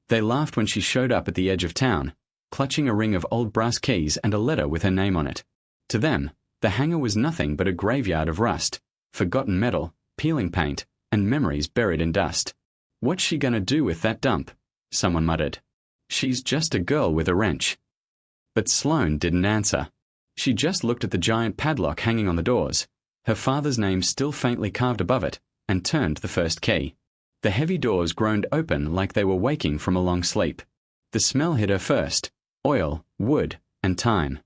They laughed when she showed up at the edge of town, clutching a ring of old brass keys and a letter with her name on it. To them, the hangar was nothing but a graveyard of rust, forgotten metal, peeling paint, and memories buried in dust. "What's she gonna do with that dump?" someone muttered. "She's just a girl with a wrench." But Sloane didn't answer. She just looked at the giant padlock hanging on the doors, her father's name still faintly carved above it, and turned the first key. The heavy doors groaned open like they were waking from a long sleep. The smell hit her first: oil, wood, and time.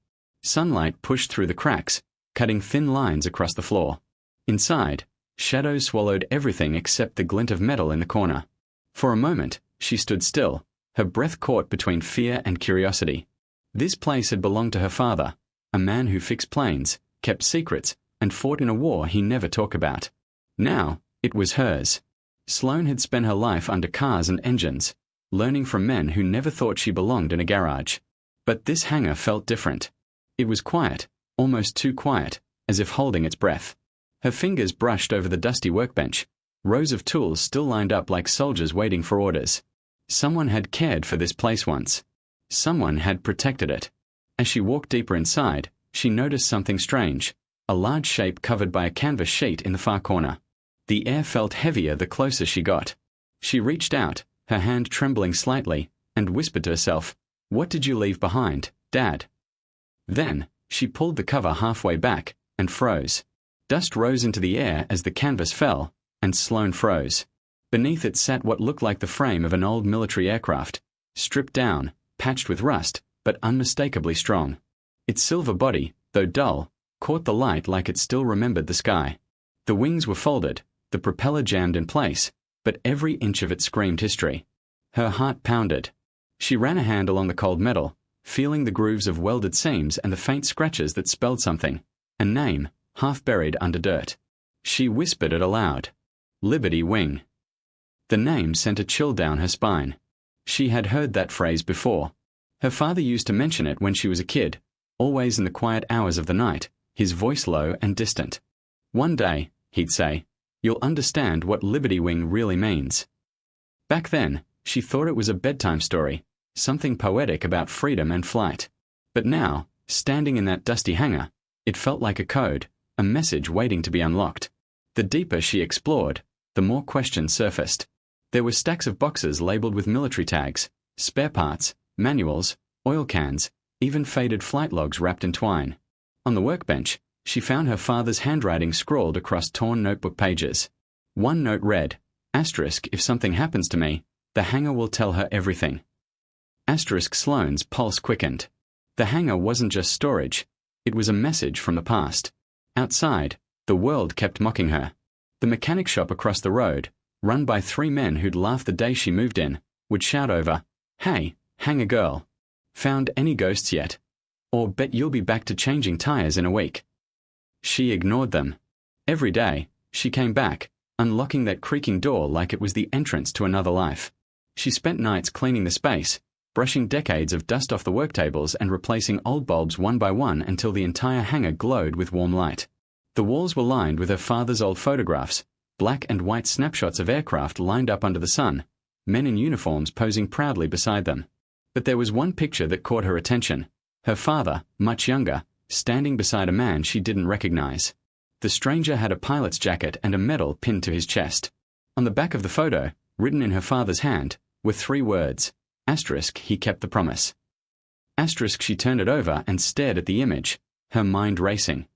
Sunlight pushed through the cracks, cutting thin lines across the floor. Inside, shadows swallowed everything except the glint of metal in the corner. For a moment, she stood still, her breath caught between fear and curiosity. This place had belonged to her father, a man who fixed planes, kept secrets, and fought in a war he never talked about. Now, it was hers. Sloane had spent her life under cars and engines, learning from men who never thought she belonged in a garage. But this hangar felt different. It was quiet, almost too quiet, as if holding its breath. Her fingers brushed over the dusty workbench, rows of tools still lined up like soldiers waiting for orders. Someone had cared for this place once. Someone had protected it. As she walked deeper inside, she noticed something strange: a large shape covered by a canvas sheet in the far corner. The air felt heavier the closer she got. She reached out, her hand trembling slightly, and whispered to herself, "What did you leave behind, Dad?" Then, she pulled the cover halfway back, and froze. Dust rose into the air as the canvas fell, and Sloane froze. Beneath it sat what looked like the frame of an old military aircraft, stripped down, patched with rust, but unmistakably strong. Its silver body, though dull, caught the light like it still remembered the sky. The wings were folded, the propeller jammed in place, but every inch of it screamed history. Her heart pounded. She ran a hand along the cold metal, feeling the grooves of welded seams and the faint scratches that spelled something, a name, half buried under dirt. She whispered it aloud. Liberty Wing. The name sent a chill down her spine. She had heard that phrase before. Her father used to mention it when she was a kid, always in the quiet hours of the night, his voice low and distant. "One day," he'd say, "you'll understand what Liberty Wing really means." Back then, she thought it was a bedtime story, something poetic about freedom and flight. But now, standing in that dusty hangar, it felt like a code, a message waiting to be unlocked. The deeper she explored, the more questions surfaced. There were stacks of boxes labeled with military tags, spare parts, manuals, oil cans, even faded flight logs wrapped in twine. On the workbench, she found her father's handwriting scrawled across torn notebook pages. One note read, "Asterisk, if something happens to me, the hangar will tell her everything." Asterisk Sloane's pulse quickened. The hangar wasn't just storage, it was a message from the past. Outside, the world kept mocking her. The mechanic shop across the road, run by 3 men who'd laughed the day she moved in, would shout over, "Hey, hangar girl. Found any ghosts yet? Or bet you'll be back to changing tires in a week." She ignored them. Every day, she came back, unlocking that creaking door like it was the entrance to another life. She spent nights cleaning the space, brushing decades of dust off the work tables and replacing old bulbs one by one until the entire hangar glowed with warm light. The walls were lined with her father's old photographs, black and white snapshots of aircraft lined up under the sun, men in uniforms posing proudly beside them. But there was one picture that caught her attention: her father, much younger, standing beside a man she didn't recognize. The stranger had a pilot's jacket and a medal pinned to his chest. On the back of the photo, written in her father's hand, were 3 words: asterisk, he kept the promise. Asterisk, she turned it over and stared at the image, her mind racing.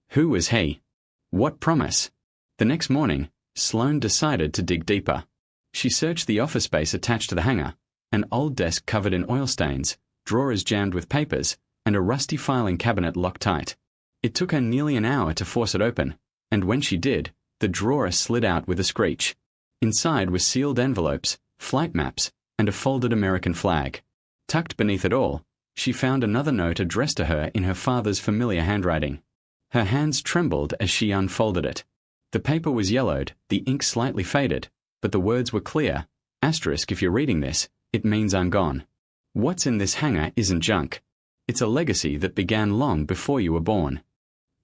Who was he? What promise? The next morning, Sloane decided to dig deeper. She searched the office space attached to the hangar, an old desk covered in oil stains, drawers jammed with papers, and a rusty filing cabinet locked tight. It took her nearly an hour to force it open, and when she did, the drawer slid out with a screech. Inside were sealed envelopes, flight maps, and a folded American flag. Tucked beneath it all, she found another note addressed to her in her father's familiar handwriting. Her hands trembled as she unfolded it. The paper was yellowed, the ink slightly faded, but the words were clear. Asterisk, if you're reading this, it means I'm gone. What's in this hangar isn't junk. It's a legacy that began long before you were born.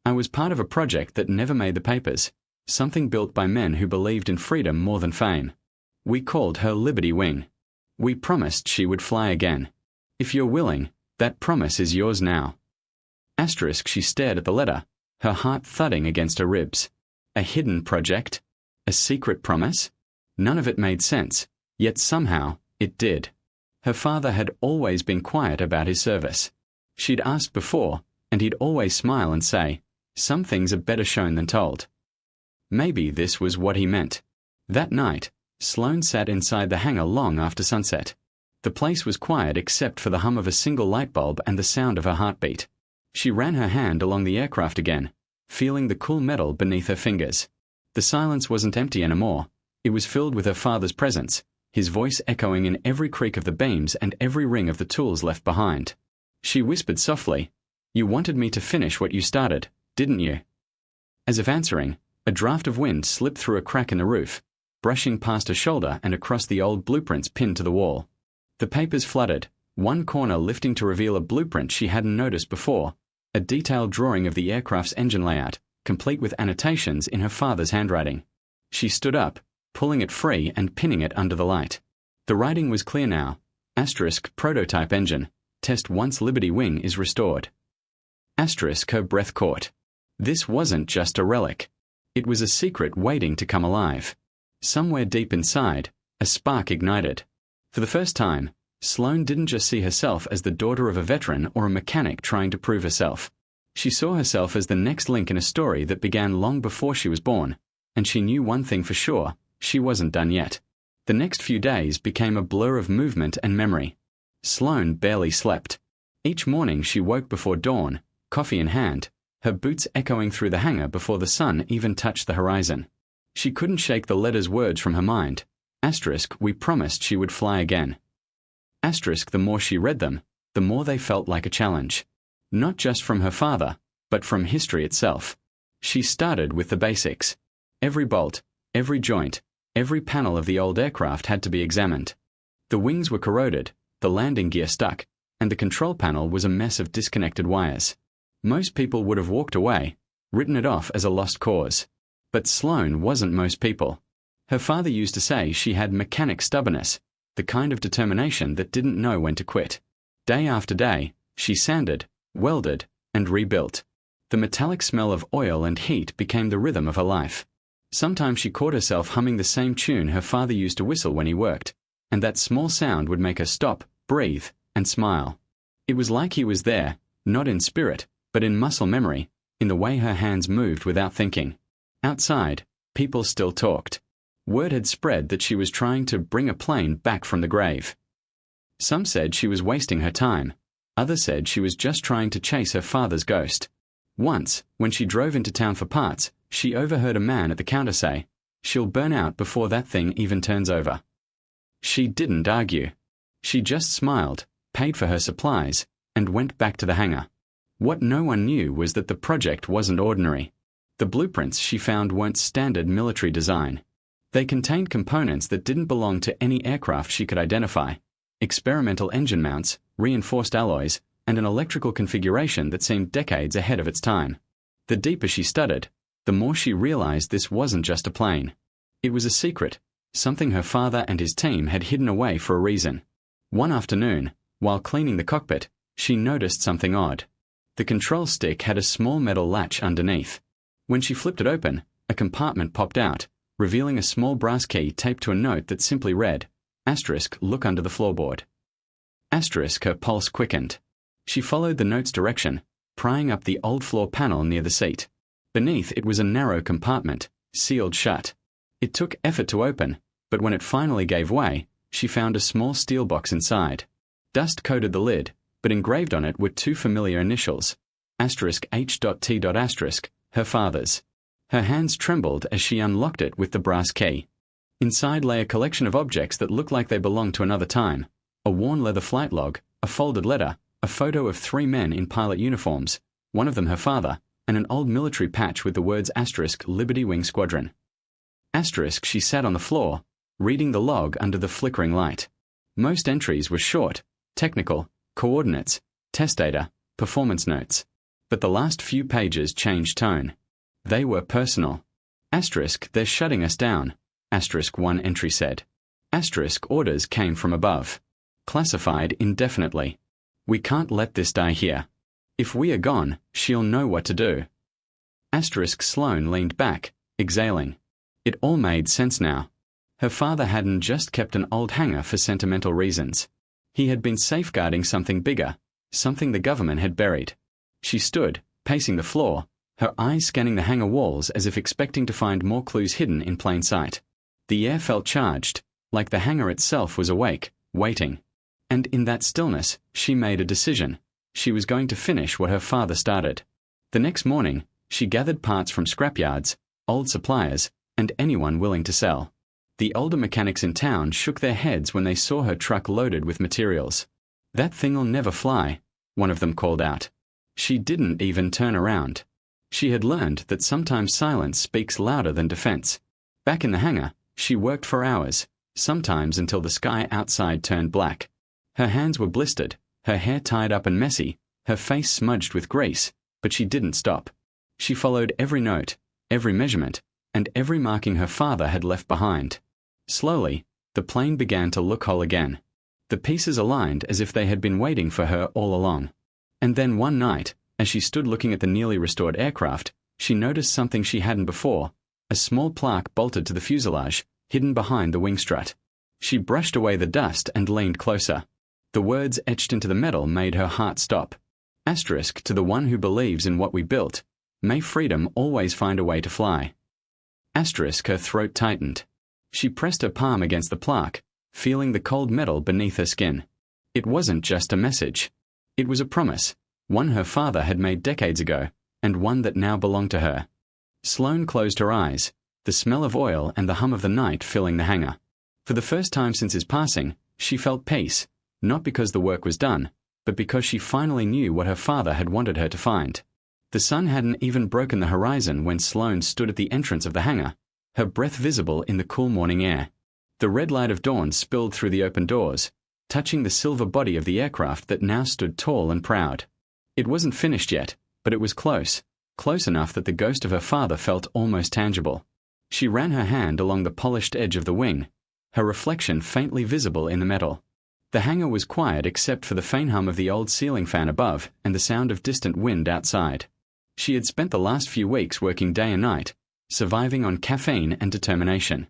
I was part of a project that never made the papers, something built by men who believed in freedom more than fame. We called her Liberty Wing. We promised she would fly again. If you're willing, that promise is yours now. Asterisk, she stared at the letter, her heart thudding against her ribs. A hidden project? A secret promise? None of it made sense, yet somehow it did. Her father had always been quiet about his service. She'd asked before, and he'd always smile and say, "Some things are better shown than told." Maybe this was what he meant. That night, Sloane sat inside the hangar long after sunset. The place was quiet except for the hum of a single light bulb and the sound of her heartbeat. She ran her hand along the aircraft again, feeling the cool metal beneath her fingers. The silence wasn't empty anymore. It was filled with her father's presence, his voice echoing in every creak of the beams and every ring of the tools left behind. She whispered softly, "You wanted me to finish what you started, didn't you?" As if answering, a draft of wind slipped through a crack in the roof, brushing past her shoulder and across the old blueprints pinned to the wall. The papers fluttered, one corner lifting to reveal a blueprint she hadn't noticed before, a detailed drawing of the aircraft's engine layout, complete with annotations in her father's handwriting. She stood up, pulling it free and pinning it under the light. The writing was clear now. Asterisk, prototype engine. Test once Liberty Wing is restored. Asterisk, her breath caught. This wasn't just a relic. It was a secret waiting to come alive. Somewhere deep inside, a spark ignited. For the first time, Sloane didn't just see herself as the daughter of a veteran or a mechanic trying to prove herself. She saw herself as the next link in a story that began long before she was born, and she knew one thing for sure, she wasn't done yet. The next few days became a blur of movement and memory. Sloane barely slept. Each morning she woke before dawn, coffee in hand, her boots echoing through the hangar before the sun even touched the horizon. She couldn't shake the letter's words from her mind. Asterisk, we promised she would fly again. Asterisk, the more she read them, the more they felt like a challenge. Not just from her father, but from history itself. She started with the basics. Every bolt, every joint, every panel of the old aircraft had to be examined. The wings were corroded, the landing gear stuck, and the control panel was a mess of disconnected wires. Most people would have walked away, written it off as a lost cause. But Sloane wasn't most people. Her father used to say she had mechanic stubbornness, the kind of determination that didn't know when to quit. Day after day, she sanded, welded, and rebuilt. The metallic smell of oil and heat became the rhythm of her life. Sometimes she caught herself humming the same tune her father used to whistle when he worked, and that small sound would make her stop, breathe, and smile. It was like he was there, not in spirit, but in muscle memory, in the way her hands moved without thinking. Outside, people still talked. Word had spread that she was trying to bring a plane back from the grave. Some said she was wasting her time. Others said she was just trying to chase her father's ghost. Once, when she drove into town for parts, she overheard a man at the counter say, "She'll burn out before that thing even turns over." She didn't argue. She just smiled, paid for her supplies, and went back to the hangar. What no one knew was that the project wasn't ordinary. The blueprints she found weren't standard military design. They contained components that didn't belong to any aircraft she could identify. Experimental engine mounts, reinforced alloys, and an electrical configuration that seemed decades ahead of its time. The deeper she studied, the more she realized this wasn't just a plane. It was a secret, something her father and his team had hidden away for a reason. One afternoon, while cleaning the cockpit, she noticed something odd. The control stick had a small metal latch underneath. When she flipped it open, a compartment popped out, revealing a small brass key taped to a note that simply read, Asterisk, look under the floorboard. Asterisk, her pulse quickened. She followed the note's direction, prying up the old floor panel near the seat. Beneath it was a narrow compartment, sealed shut. It took effort to open, but when it finally gave way, she found a small steel box inside. Dust coated the lid, but engraved on it were two familiar initials, H.T. her father's. Her hands trembled as she unlocked it with the brass key. Inside lay a collection of objects that looked like they belonged to another time. A worn leather flight log, a folded letter, a photo of 3 men in pilot uniforms, one of them her father, and an old military patch with the words Liberty Wing Squadron. She sat on the floor, reading the log under the flickering light. Most entries were short, technical, coordinates, test data, performance notes. But the last few pages changed tone. They were personal. They're shutting us down, one entry said. Orders came from above. Classified indefinitely. We can't let this die here. If we are gone, she'll know what to do. Sloane leaned back, exhaling. It all made sense now. Her father hadn't just kept an old hangar for sentimental reasons. He had been safeguarding something bigger, something the government had buried. She stood, pacing the floor, her eyes scanning the hangar walls as if expecting to find more clues hidden in plain sight. The air felt charged, like the hangar itself was awake, waiting. And in that stillness, she made a decision. She was going to finish what her father started. The next morning, she gathered parts from scrapyards, old suppliers, and anyone willing to sell. The older mechanics in town shook their heads when they saw her truck loaded with materials. "That thing'll never fly," one of them called out. She didn't even turn around. She had learned that sometimes silence speaks louder than defense. Back in the hangar, she worked for hours, sometimes until the sky outside turned black. Her hands were blistered, her hair tied up and messy, her face smudged with grease, but she didn't stop. She followed every note, every measurement, and every marking her father had left behind. Slowly, the plane began to look whole again. The pieces aligned as if they had been waiting for her all along. And then one night, as she stood looking at the nearly restored aircraft, she noticed something she hadn't before, a small plaque bolted to the fuselage, hidden behind the wing strut. She brushed away the dust and leaned closer. The words etched into the metal made her heart stop. Asterisk to the one who believes in what we built. May freedom always find a way to fly. Asterisk her throat tightened. She pressed her palm against the plaque, feeling the cold metal beneath her skin. It wasn't just a message. It was a promise, one her father had made decades ago, and one that now belonged to her. Sloane closed her eyes, the smell of oil and the hum of the night filling the hangar. For the first time since his passing, she felt peace, not because the work was done, but because she finally knew what her father had wanted her to find. The sun hadn't even broken the horizon when Sloane stood at the entrance of the hangar, her breath visible in the cool morning air. The red light of dawn spilled through the open doors, touching the silver body of the aircraft that now stood tall and proud. It wasn't finished yet, but it was close, close enough that the ghost of her father felt almost tangible. She ran her hand along the polished edge of the wing, her reflection faintly visible in the metal. The hangar was quiet except for the faint hum of the old ceiling fan above and the sound of distant wind outside. She had spent the last few weeks working day and night, surviving on caffeine and determination.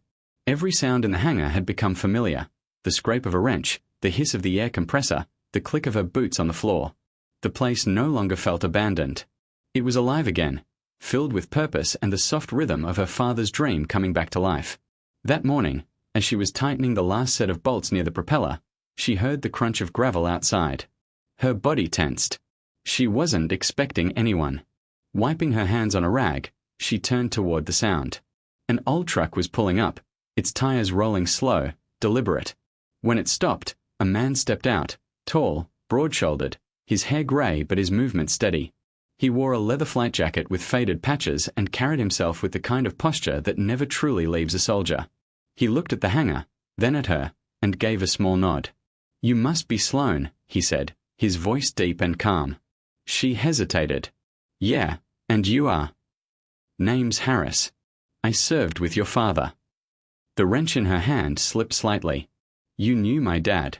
Every sound in the hangar had become familiar, the scrape of a wrench, the hiss of the air compressor, the click of her boots on the floor. The place no longer felt abandoned. It was alive again, filled with purpose and the soft rhythm of her father's dream coming back to life. That morning, as she was tightening the last set of bolts near the propeller, she heard the crunch of gravel outside. Her body tensed. She wasn't expecting anyone. Wiping her hands on a rag, she turned toward the sound. An old truck was pulling up, its tires rolling slow, deliberate. When it stopped, a man stepped out, tall, broad-shouldered, his hair grey but his movement steady. He wore a leather flight jacket with faded patches and carried himself with the kind of posture that never truly leaves a soldier. He looked at the hangar, then at her, and gave a small nod. "You must be Sloane," he said, his voice deep and calm. She hesitated. "Yeah, and you are?" "Name's Harris. I served with your father." The wrench in her hand slipped slightly. "You knew my dad."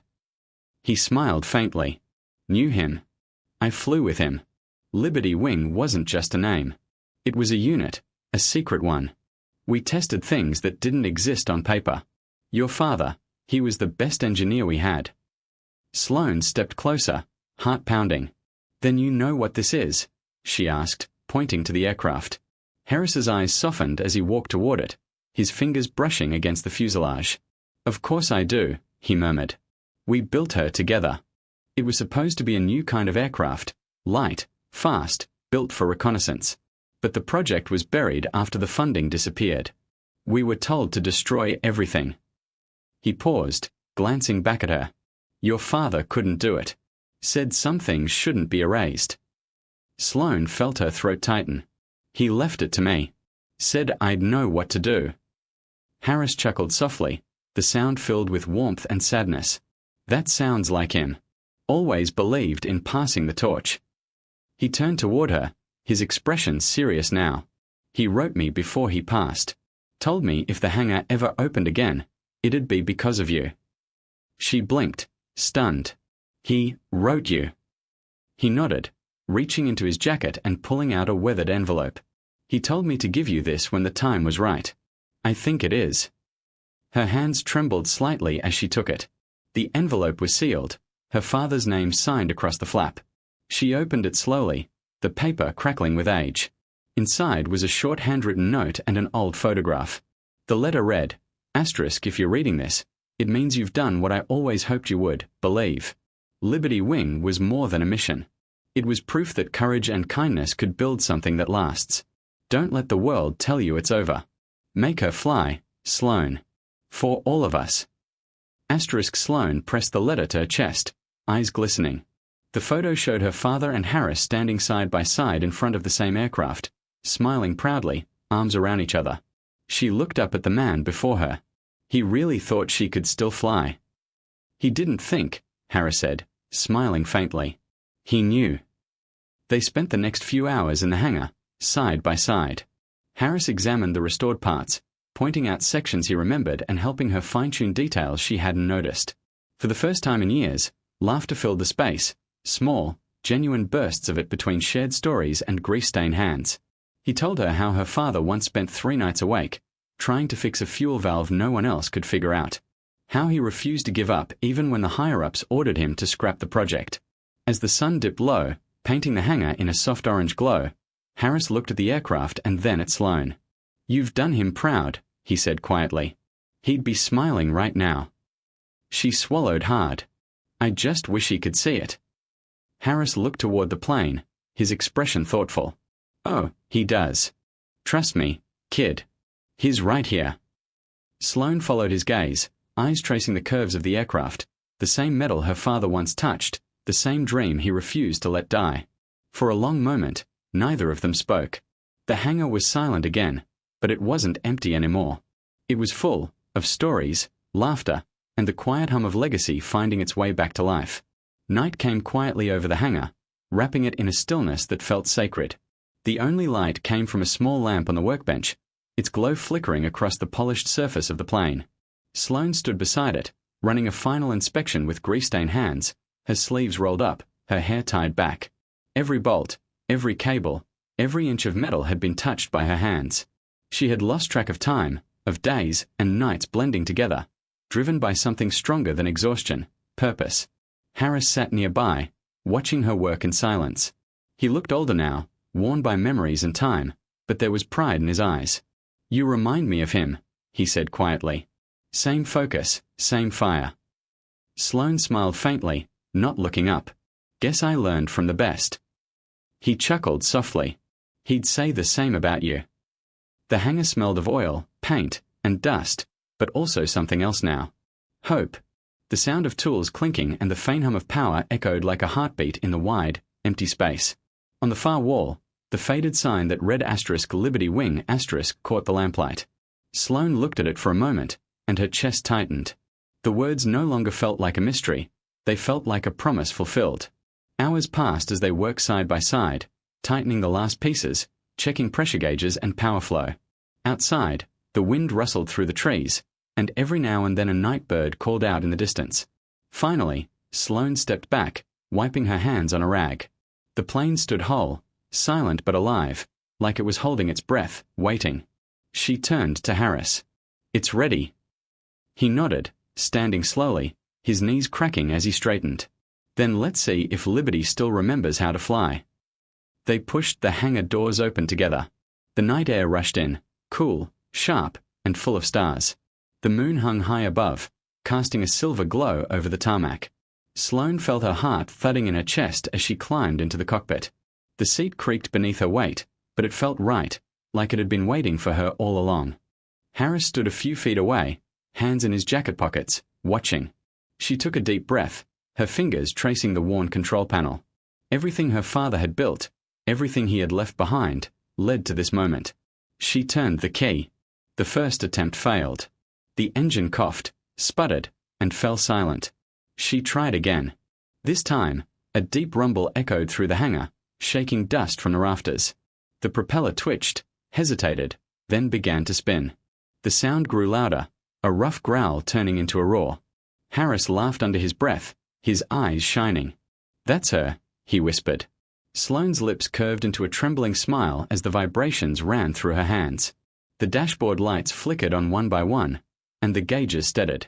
He smiled faintly. "Knew him. I flew with him. Liberty Wing wasn't just a name. It was a unit, a secret one. We tested things that didn't exist on paper. Your father, he was the best engineer we had." Sloane stepped closer, heart pounding. "Then you know what this is?" she asked, pointing to the aircraft. Harris's eyes softened as he walked toward it, his fingers brushing against the fuselage. "Of course I do," he murmured. "We built her together. It was supposed to be a new kind of aircraft, light, fast, built for reconnaissance. But the project was buried after the funding disappeared. We were told to destroy everything." He paused, glancing back at her. "Your father couldn't do it. Said some things shouldn't be erased." Sloane felt her throat tighten. "He left it to me. Said I'd know what to do." Harris chuckled softly, the sound filled with warmth and sadness. "That sounds like him. Always believed in passing the torch." He turned toward her, his expression serious now. "He wrote me before he passed. Told me if the hangar ever opened again, It'd be because of you. She blinked, stunned. He wrote you. He nodded, reaching into his jacket and pulling out a weathered envelope. He told me to give you this when the time was right. I think it is. Her hands trembled slightly as she took it. The envelope was sealed, her father's name signed across the flap. She opened it slowly, the paper crackling with age. Inside was a short handwritten note and an old photograph. The letter read, "Asterisk, if you're reading this, it means you've done what I always hoped you would, believe." Liberty Wing was more than a mission. It was proof that courage and kindness could build something that lasts. Don't let the world tell you it's over. Make her fly, Sloane. For all of us. Asterisk Sloane pressed the letter to her chest, eyes glistening. The photo showed her father and Harris standing side by side in front of the same aircraft, smiling proudly, arms around each other. She looked up at the man before her. He really thought she could still fly. He didn't think, Harris said, smiling faintly. He knew. They spent the next few hours in the hangar, side by side. Harris examined the restored parts, pointing out sections he remembered and helping her fine-tune details she hadn't noticed. For the first time in years, laughter filled the space, small, genuine bursts of it between shared stories and grease-stained hands. He told her how her father once spent 3 nights awake, trying to fix a fuel valve no one else could figure out. How he refused to give up even when the higher-ups ordered him to scrap the project. As the sun dipped low, painting the hangar in a soft orange glow, Harris looked at the aircraft and then at Sloane. "You've done him proud," he said quietly. "He'd be smiling right now." She swallowed hard. "I just wish he could see it." Harris looked toward the plane, his expression thoughtful. "Oh, he does. Trust me, kid. He's right here." Sloane followed his gaze, eyes tracing the curves of the aircraft, the same metal her father once touched, the same dream he refused to let die. For a long moment, neither of them spoke. The hangar was silent again, but it wasn't empty anymore. It was full of stories, laughter, and the quiet hum of legacy finding its way back to life. Night came quietly over the hangar, wrapping it in a stillness that felt sacred. The only light came from a small lamp on the workbench, its glow flickering across the polished surface of the plane. Sloane stood beside it, running a final inspection with grease-stained hands, her sleeves rolled up, her hair tied back. Every bolt, every cable, every inch of metal had been touched by her hands. She had lost track of time, of days and nights blending together, driven by something stronger than exhaustion, purpose. Harris sat nearby, watching her work in silence. He looked older now, worn by memories and time, but there was pride in his eyes. "You remind me of him," he said quietly. "Same focus, same fire." Sloane smiled faintly, not looking up. "Guess I learned from the best." He chuckled softly. "He'd say the same about you." The hangar smelled of oil, paint, and dust, but also something else now. Hope. The sound of tools clinking and the faint hum of power echoed like a heartbeat in the wide, empty space. On the far wall, the faded sign that read asterisk Liberty Wing asterisk caught the lamplight. Sloane looked at it for a moment, and her chest tightened. The words no longer felt like a mystery, they felt like a promise fulfilled. Hours passed as they worked side by side, tightening the last pieces, checking pressure gauges and power flow. Outside, the wind rustled through the trees, and every now and then a night bird called out in the distance. Finally, Sloane stepped back, wiping her hands on a rag. The plane stood whole, silent but alive, like it was holding its breath, waiting. She turned to Harris. "It's ready." He nodded, standing slowly, his knees cracking as he straightened. "Then let's see if Liberty still remembers how to fly." They pushed the hangar doors open together. The night air rushed in, cool, sharp, and full of stars. The moon hung high above, casting a silver glow over the tarmac. Sloane felt her heart thudding in her chest as she climbed into the cockpit. The seat creaked beneath her weight, but it felt right, like it had been waiting for her all along. Harris stood a few feet away, hands in his jacket pockets, watching. She took a deep breath, her fingers tracing the worn control panel. Everything her father had built, everything he had left behind, led to this moment. She turned the key. The first attempt failed. The engine coughed, sputtered, and fell silent. She tried again. This time, a deep rumble echoed through the hangar, shaking dust from the rafters. The propeller twitched, hesitated, then began to spin. The sound grew louder, a rough growl turning into a roar. Harris laughed under his breath, his eyes shining. "That's her," he whispered. Sloane's lips curved into a trembling smile as the vibrations ran through her hands. The dashboard lights flickered on one by one, and the gauges steadied.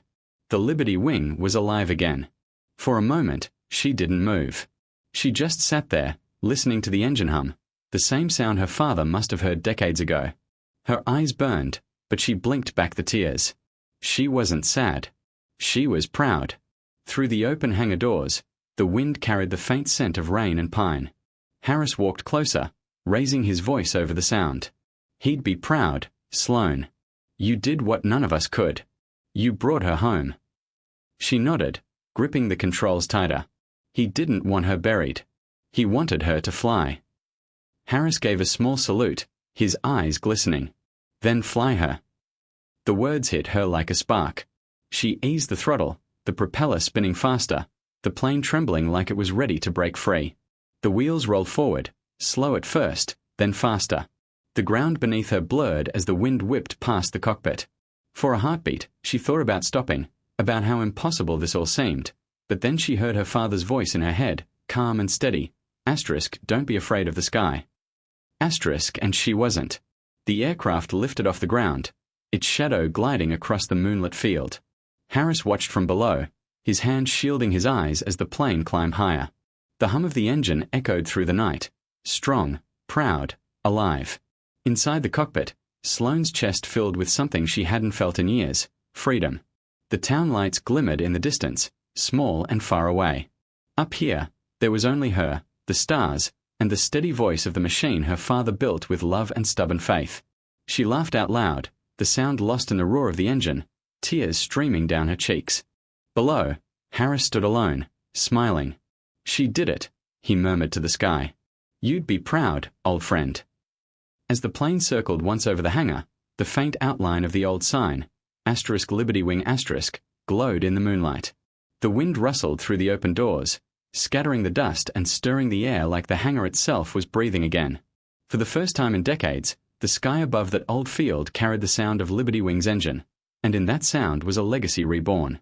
The Liberty Wing was alive again. For a moment, she didn't move. She just sat there, listening to the engine hum, the same sound her father must have heard decades ago. Her eyes burned, but she blinked back the tears. She wasn't sad. She was proud. Through the open hangar doors, the wind carried the faint scent of rain and pine. Harris walked closer, raising his voice over the sound. He'd be proud, Sloane. You did what none of us could. You brought her home. She nodded, gripping the controls tighter. He didn't want her buried. He wanted her to fly. Harris gave a small salute, his eyes glistening. Then fly her. The words hit her like a spark. She eased the throttle, the propeller spinning faster, the plane trembling like it was ready to break free. The wheels rolled forward, slow at first, then faster. The ground beneath her blurred as the wind whipped past the cockpit. For a heartbeat, she thought about stopping, about how impossible this all seemed, but then she heard her father's voice in her head, calm and steady. Asterisk, don't be afraid of the sky. Asterisk, and she wasn't. The aircraft lifted off the ground, its shadow gliding across the moonlit field. Harris watched from below, his hand shielding his eyes as the plane climbed higher. The hum of the engine echoed through the night, strong, proud, alive. Inside the cockpit, Sloane's chest filled with something she hadn't felt in years, freedom. The town lights glimmered in the distance, small and far away. Up here, there was only her, the stars, and the steady voice of the machine her father built with love and stubborn faith. She laughed out loud, the sound lost in the roar of the engine, tears streaming down her cheeks. Below, Harris stood alone, smiling. She did it, he murmured to the sky. You'd be proud, old friend. As the plane circled once over the hangar, the faint outline of the old sign, asterisk Liberty Wing asterisk, glowed in the moonlight. The wind rustled through the open doors, scattering the dust and stirring the air like the hangar itself was breathing again. For the first time in decades, the sky above that old field carried the sound of Liberty Wing's engine, and in that sound was a legacy reborn.